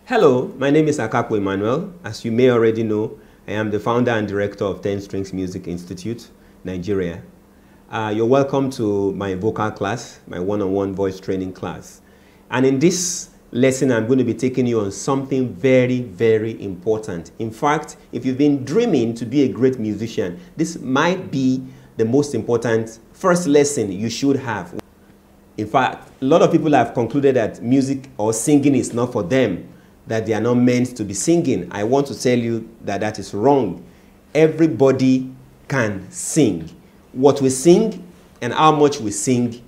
Hello, my name is Akapo Emmanuel. As you may already know, I am the founder and director of Tenstrings Music Institute, Nigeria. You're welcome to my vocal class, my one-on-one voice training class. And in this lesson, I'm going to be taking you on something very, very important. In fact, if you've been dreaming to be a great musician, this might be the most important first lesson you should have. In fact, a lot of people have concluded that music or singing is not for them, that they are not meant to be singing. I want to tell you that that is wrong. Everybody can sing. What we sing and how much we sing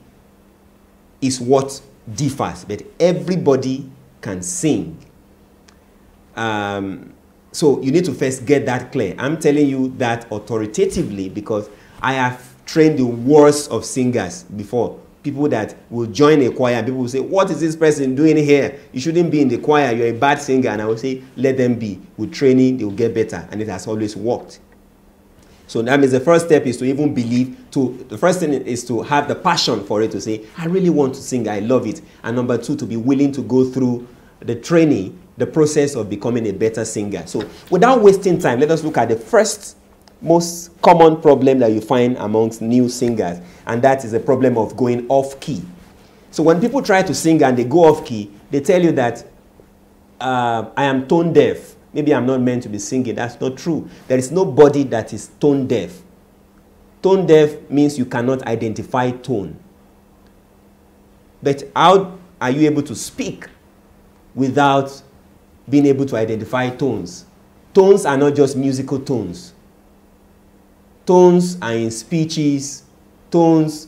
is what differs, but everybody can sing. So you need to first get that clear. I'm telling you that authoritatively because I have trained the worst of singers before. People that will join a choir, people will say, what is this person doing here? You shouldn't be in the choir, you're a bad singer. And I will say, let them be. With training, they will get better. And it has always worked. So that means the first step is to even believe, the first thing is to have the passion for it, to say, I really want to sing, I love it. And number two, to be willing to go through the training, the process of becoming a better singer. So without wasting time, let us look at the first most common problem that you find amongst new singers, and that is the problem of going off key. So when people try to sing and they go off key, they tell you that I am tone deaf. Maybe I'm not meant to be singing. That's not true. There is nobody that is tone deaf. Tone deaf means you cannot identify tone. But how are you able to speak without being able to identify tones? Tones are not just musical tones. Tones are in speeches, tones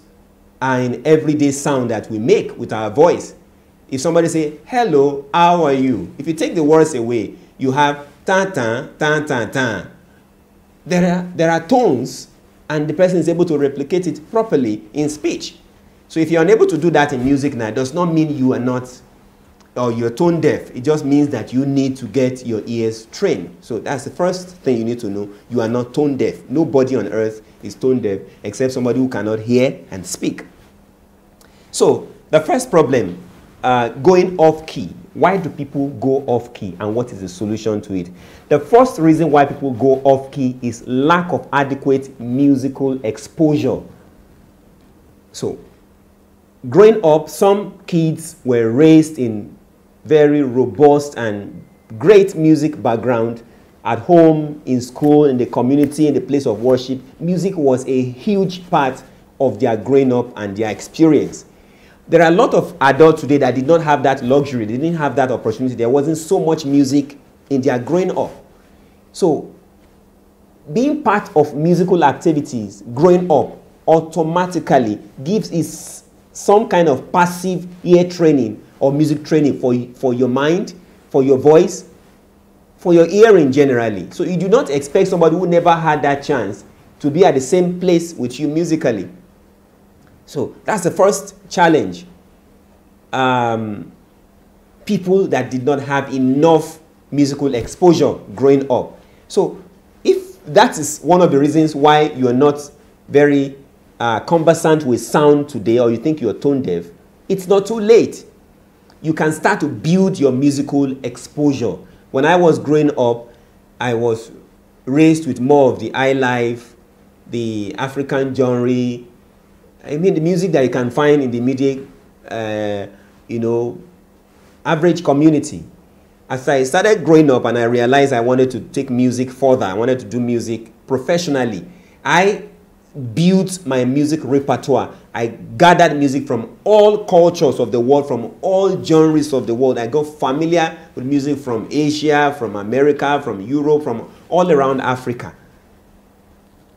are in everyday sound that we make with our voice. If somebody say, hello, how are you? If you take the words away, you have tan tan tan tan tan. There are tones and the person is able to replicate it properly in speech. So if you're unable to do that in music now, it does not mean you are not, or you're tone deaf. It just means that you need to get your ears trained. So that's the first thing you need to know. You are not tone deaf. Nobody on earth is tone deaf except somebody who cannot hear and speak. So the first problem, going off key. Why do people go off key and what is the solution to it? The first reason why people go off key is lack of adequate musical exposure. So growing up, some kids were raised in very robust and great music background at home, in school, in the community, in the place of worship. Music was a huge part of their growing up and their experience. There are a lot of adults today that did not have that luxury. They didn't have that opportunity. There wasn't so much music in their growing up. So being part of musical activities growing up automatically gives us some kind of passive ear training or music training for your mind, for your voice, for your hearing generally. So you do not expect somebody who never had that chance to be at the same place with you musically. So that's the first challenge. People that did not have enough musical exposure growing up. So if that is one of the reasons why you are not very conversant with sound today, or you think you're tone deaf, it's not too late. You can start to build your musical exposure. When I was growing up, I was raised with more of the highlife, the African genre. I mean, the music that you can find in the immediate, average community. As I started growing up and I realized I wanted to take music further, I wanted to do music professionally, I built my music repertoire. I gathered music from all cultures of the world, from all genres of the world. I got familiar with music from Asia, from America, from Europe, from all around Africa.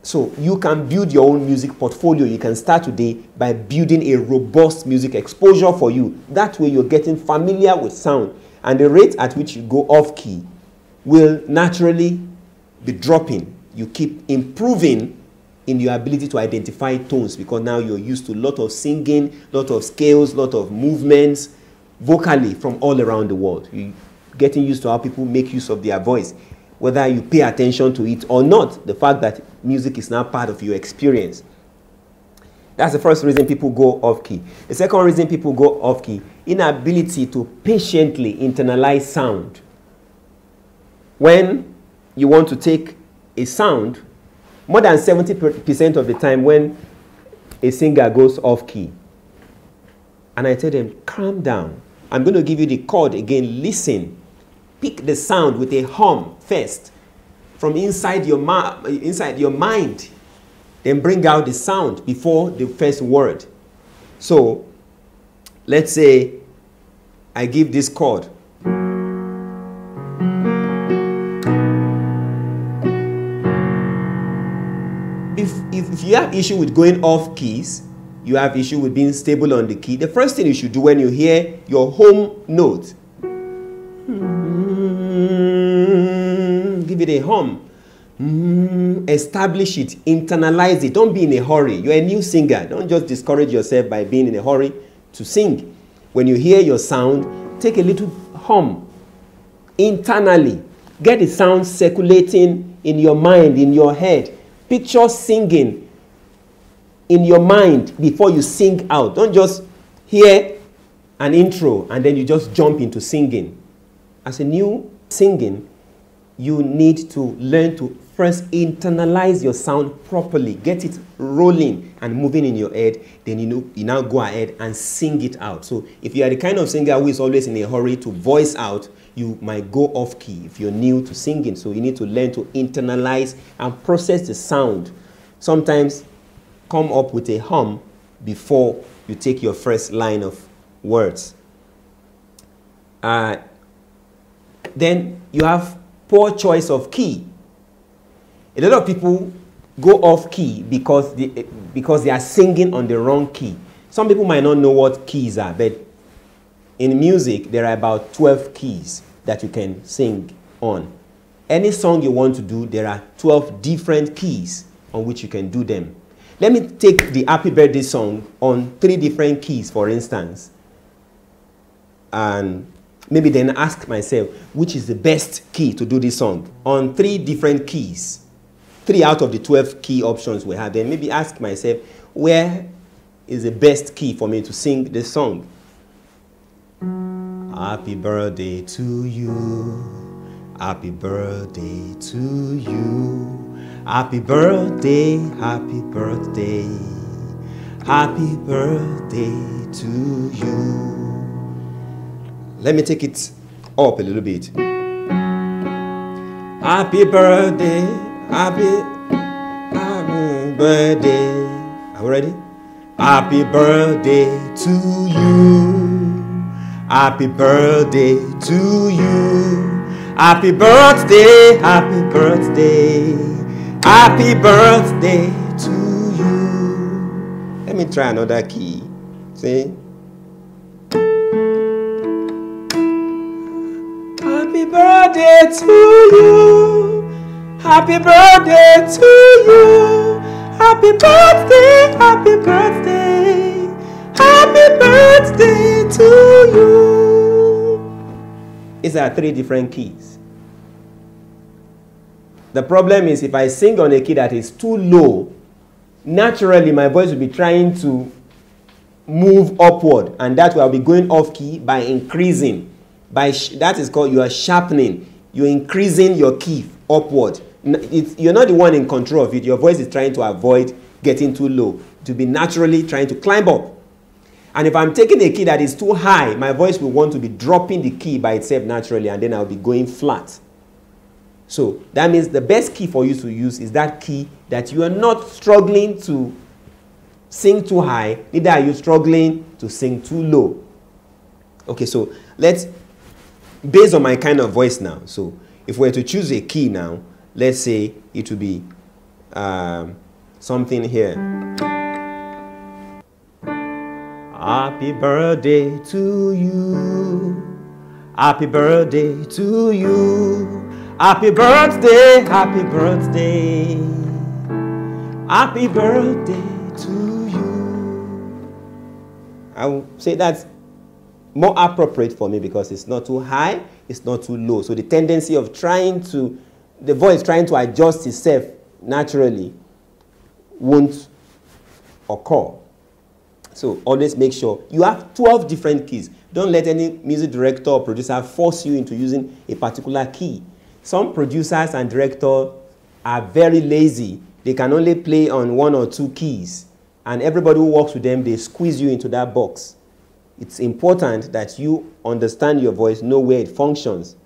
So you can build your own music portfolio. You can start today by building a robust music exposure for you. That way you're getting familiar with sound. And the rate at which you go off key will naturally be dropping. You keep improving in your ability to identify tones because now you're used to a lot of singing, a lot of scales, a lot of movements vocally from all around the world. You're getting used to how people make use of their voice, whether you pay attention to it or not. The fact that music is now part of your experience. That's the first reason people go off key. The second reason people go off key, inability to patiently internalize sound. when you want to take a sound, more than 70% of the time when a singer goes off key, and I tell them, calm down. I'm going to give you the chord again. Listen. Pick the sound with a hum first from inside your mind. Then bring out the sound before the first word. So, let's say I give this chord. If you have issue with going off keys, you have issue with being stable on the key, the first thing you should do when you hear your home note, give it a hum. Establish it, internalize it. Don't be in a hurry. You're a new singer. Don't just discourage yourself by being in a hurry to sing. When you hear your sound, take a little hum internally. Get the sound circulating in your mind, in your head. Picture singing in your mind before you sing out. Don't just hear an intro and then you just jump into singing. As a new singing, you need to learn to first internalize your sound properly. Get it rolling and moving in your head. Then you now go ahead and sing it out. So if you are the kind of singer who is always in a hurry to voice out, you might go off key if you're new to singing. So you need to learn to internalize and process the sound. Sometimes come up with a hum before you take your first line of words. Then you have poor choice of key. A lot of people go off key because they are singing on the wrong key. Some people might not know what keys are, but in music there are about 12 keys that you can sing on. Any song you want to do, there are 12 different keys on which you can do them. Let me take the Happy Birthday song on 3 different keys, for instance, and maybe then ask myself, which is the best key to do this song? On 3 different keys, 3 out of the 12 key options we have. Then maybe ask myself, where is the best key for me to sing this song? Happy birthday to you. Happy birthday to you. Happy birthday, happy birthday. Happy birthday to you. Let me take it up a little bit. Happy birthday, happy birthday. Are we ready? Happy birthday to you. Happy birthday to you. Happy birthday, happy birthday. Happy birthday to you. Let me try another key. See? Happy birthday to you. Happy birthday to you. Happy birthday, happy birthday. Happy birthday to you. These are 3 different keys. The problem is if I sing on a key that is too low, naturally my voice will be trying to move upward, and that will be going off key by increasing. That is called, you are sharpening. You're increasing your key upward. You're not the one in control of it. Your voice is trying to avoid getting too low, to be naturally trying to climb up. And if I'm taking a key that is too high, my voice will want to be dropping the key by itself naturally, and then I'll be going flat. So that means the best key for you to use is that key that you are not struggling to sing too high, neither are you struggling to sing too low. Okay, so let's, based on my kind of voice now, so if we were to choose a key now, let's say it would be something here. Happy birthday to you. Happy birthday to you. Happy birthday, happy birthday. Happy birthday to you. I will say that's more appropriate for me because it's not too high, it's not too low. So the tendency of the voice trying to adjust itself naturally won't occur. So always make sure you have 12 different keys. Don't let any music director or producer force you into using a particular key. Some producers and directors are very lazy. They can only play on 1 or 2 keys. And everybody who works with them, they squeeze you into that box. It's important that you understand your voice, know where it functions.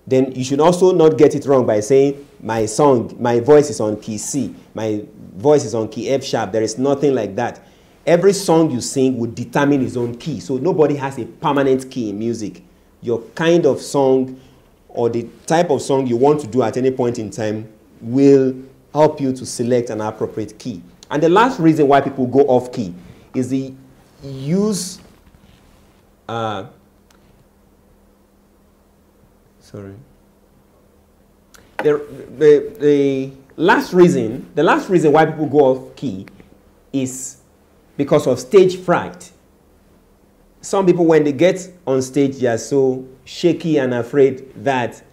Then you should also not get it wrong by saying, my voice is on key C, my voice is on key F sharp. There is nothing like that. Every song you sing will determine its own key. So nobody has a permanent key in music. Your kind of song or the type of song you want to do at any point in time will help you to select an appropriate key. And the last reason why people go off key is the use the last reason why people go off key is because of stage fright. Some people, when they get on stage, they are so shaky and afraid that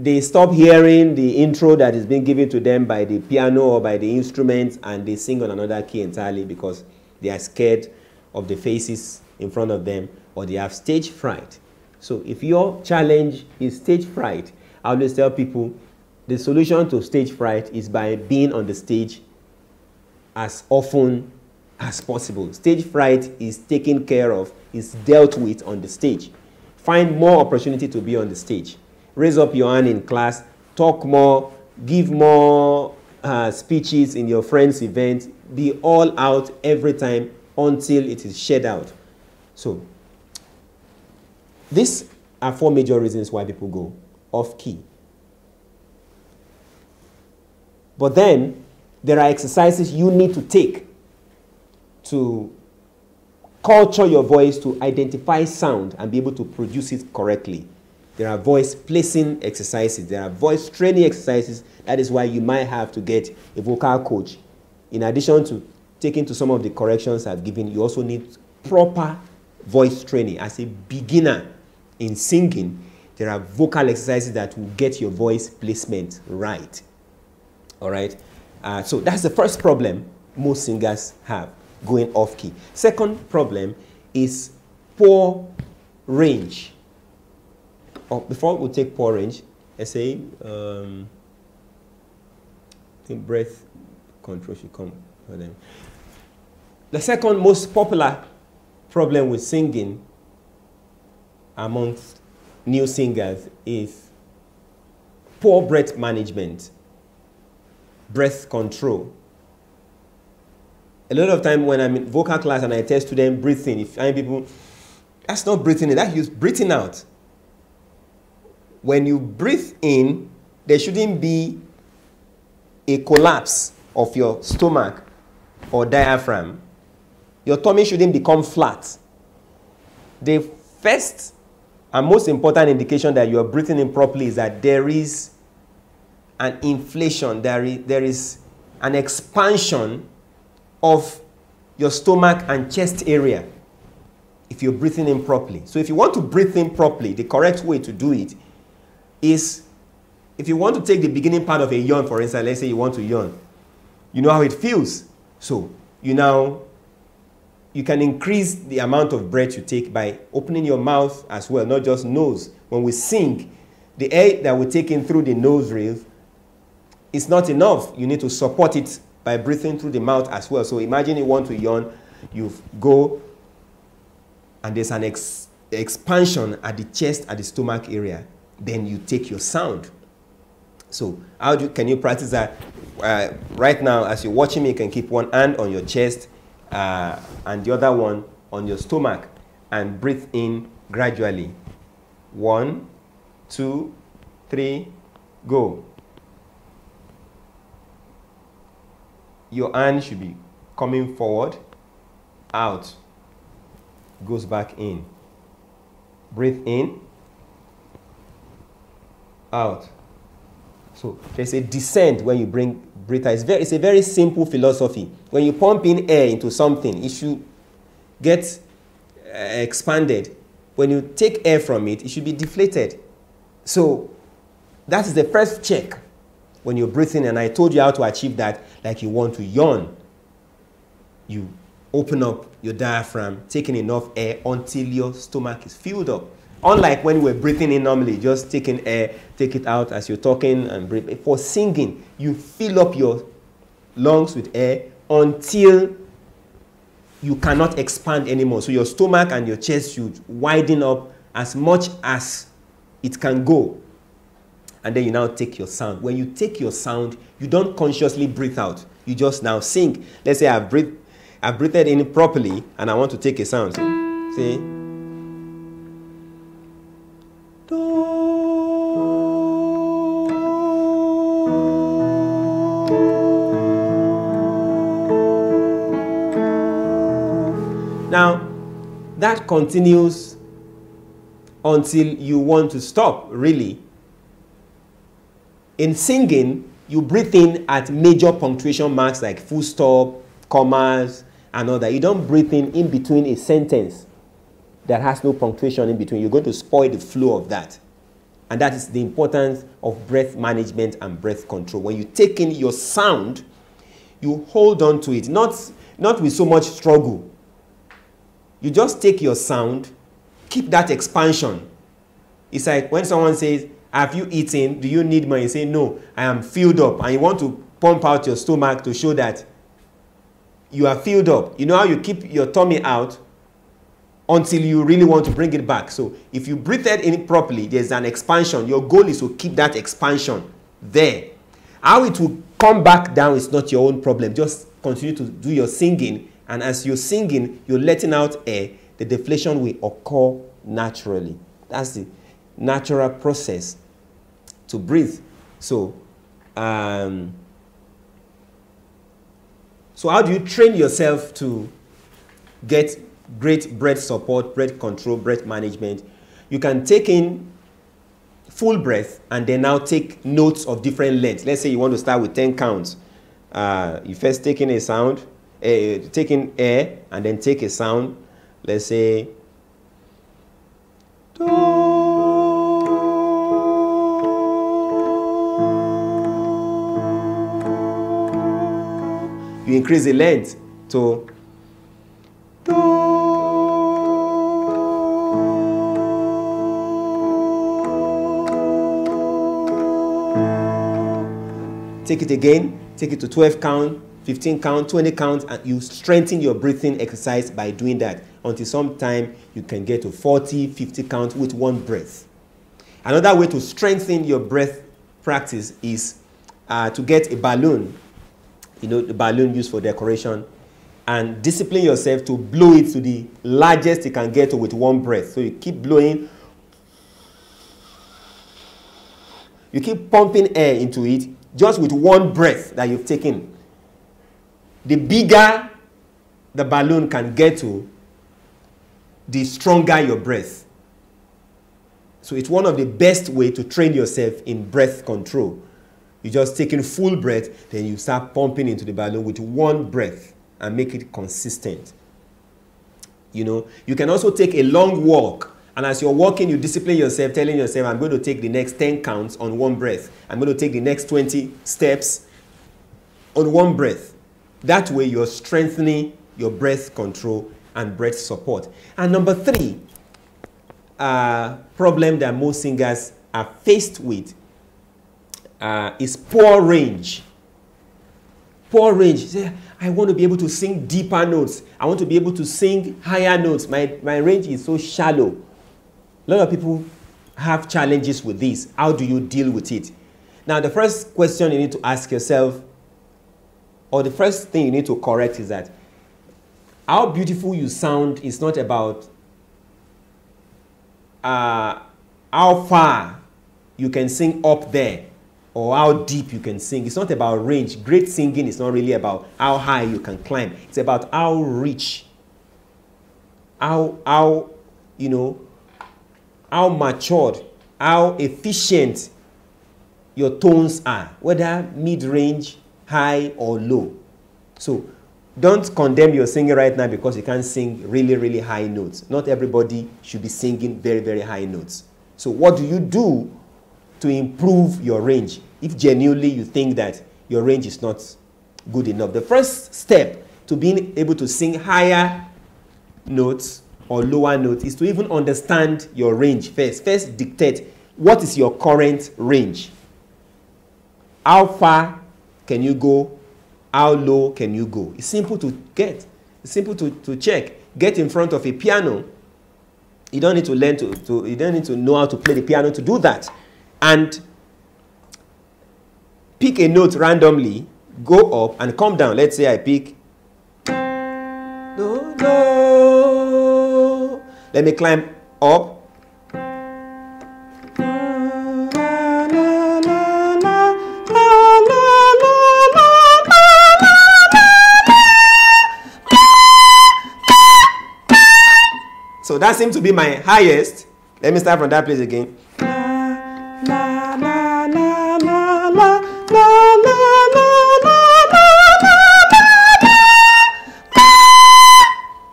they stop hearing the intro that is being given to them by the piano or by the instruments, and they sing on another key entirely because they are scared of the faces in front of them, or they have stage fright. So if your challenge is stage fright, I always tell people the solution to stage fright is by being on the stage as often as possible. Stage fright is taken care of, is dealt with on the stage. Find more opportunity to be on the stage. Raise up your hand in class, talk more, give more speeches in your friend's event. Be all out every time until it is shed out. So, these are 4 major reasons why people go off key. But then, there are exercises you need to take to culture your voice to identify sound and be able to produce it correctly. There are voice placing exercises. There are voice training exercises. That is why you might have to get a vocal coach. In addition to taking to some of the corrections I've given, you also need proper voice training. As a beginner in singing, there are vocal exercises that will get your voice placement right. All right? So that's the first problem most singers have, going off key. Second problem is poor range. Before we take poor range, let's say I think breath control should come for them. The second most popular problem with singing amongst new singers is poor breath management, breath control. A lot of time when I'm in vocal class and I tell students breathe in, if I people, that's not breathing in, that's just breathing out. When you breathe in, there shouldn't be a collapse of your stomach or diaphragm. Your tummy shouldn't become flat. The first and most important indication that you are breathing in properly is that there is an inflation, there is an expansion of your stomach and chest area if you're breathing in properly. So if you want to breathe in properly, the correct way to do it is, if you want to take the beginning part of a yawn, for instance, let's say you want to yawn, you know how it feels. So you can increase the amount of breath you take by opening your mouth as well, not just nose. When we sing, the air that we take in through the nose reel is not enough. You need to support it by breathing through the mouth as well. So imagine you want to yawn, you go and there's an expansion at the chest, at the stomach area. Then you take your sound. So can you practice that? Right now, as you're watching me, you can keep one hand on your chest and the other one on your stomach and breathe in gradually. 1, 2, 3, go. Your hand should be coming forward, out, goes back in. Breathe in, out. So there's a descent when you breathe out. It's a very simple philosophy. When you pump in air into something, it should get expanded. When you take air from it, it should be deflated. So that is the first check when you're breathing, and I told you how to achieve that. Like you want to yawn, you open up your diaphragm, taking enough air until your stomach is filled up. Unlike when we're breathing in normally, just taking air, take it out as you're talking and breathe. For singing, you fill up your lungs with air until you cannot expand anymore. So your stomach and your chest should widen up as much as it can go. And then you now take your sound. When you take your sound, you don't consciously breathe out. You just now sing. Let's say I've breathed in properly and I want to take a sound. See? Now, that continues until you want to stop, really. In singing, you breathe in at major punctuation marks like full stop, commas, and all that. You don't breathe in between a sentence that has no punctuation in between. You're going to spoil the flow of that. And that is the importance of breath management and breath control. When you take in your sound, you hold on to it, not with so much struggle. You just take your sound, keep that expansion. It's like when someone says, have you eaten? Do you need more? You say, no, I am filled up. And you want to pump out your stomach to show that you are filled up. You know how you keep your tummy out until you really want to bring it back. So if you breathe it in properly, there's an expansion. Your goal is to keep that expansion there. How it will come back down is not your own problem. Just continue to do your singing. And as you're singing, you're letting out air. The deflation will occur naturally. That's the natural process to breathe. So how do you train yourself to get great breath support, breath control, breath management? You can take in full breath and then now take notes of different lengths. Let's say you want to start with 10 counts. You first take in a sound, take in air, and then take a sound. Let's say you increase the length to take it again, take it to 12 count, 15 count, 20 count, and you strengthen your breathing exercise by doing that until sometime you can get to 40, 50 count with one breath. Another way to strengthen your breath practice is to get a balloon, the balloon used for decoration, and discipline yourself to blow it to the largest you can get to with one breath. So you keep blowing, you keep pumping air into it just with one breath that you've taken. The bigger the balloon can get to, the stronger your breath. So it's one of the best ways to train yourself in breath control. You just take in full breath, then you start pumping into the balloon with one breath and make it consistent. You can also take a long walk, and as you're walking, you discipline yourself, telling yourself, I'm going to take the next 10 counts on one breath. I'm going to take the next 20 steps on one breath. That way, you're strengthening your breath control and breath support. And number 3, problem that most singers are faced with is poor range. Poor range. Say, I want to be able to sing deeper notes. I want to be able to sing higher notes. My range is so shallow. A lot of people have challenges with this. How do you deal with it? Now, the first question you need to ask yourself, or the first thing you need to correct, is that how beautiful you sound is not about how far you can sing up there or how deep you can sing. It's not about range. Great singing is not really about how high you can climb. It's about how rich, how matured, how efficient your tones are, whether mid-range, high, or low. So don't condemn your singing right now because you can't sing really, really high notes. Not everybody should be singing very, very high notes. So what do you do to improve your range if genuinely you think that your range is not good enough? The first step to being able to sing higher notes or lower note is to even understand your range first. First dictate what is your current range. How far can you go? How low can you go? It's simple to get. It's simple to check. Get in front of a piano. You don't need to learn you don't need to know how to play the piano to do that. And pick a note randomly, go up and come down. Let's say I pick do, do. Let me climb up. So that seems to be my highest. Let me start from that place again.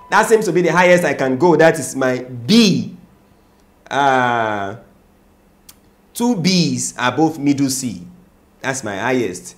That seems to be the highest I can go. That is my B. 2 B's are both middle C. That's my highest.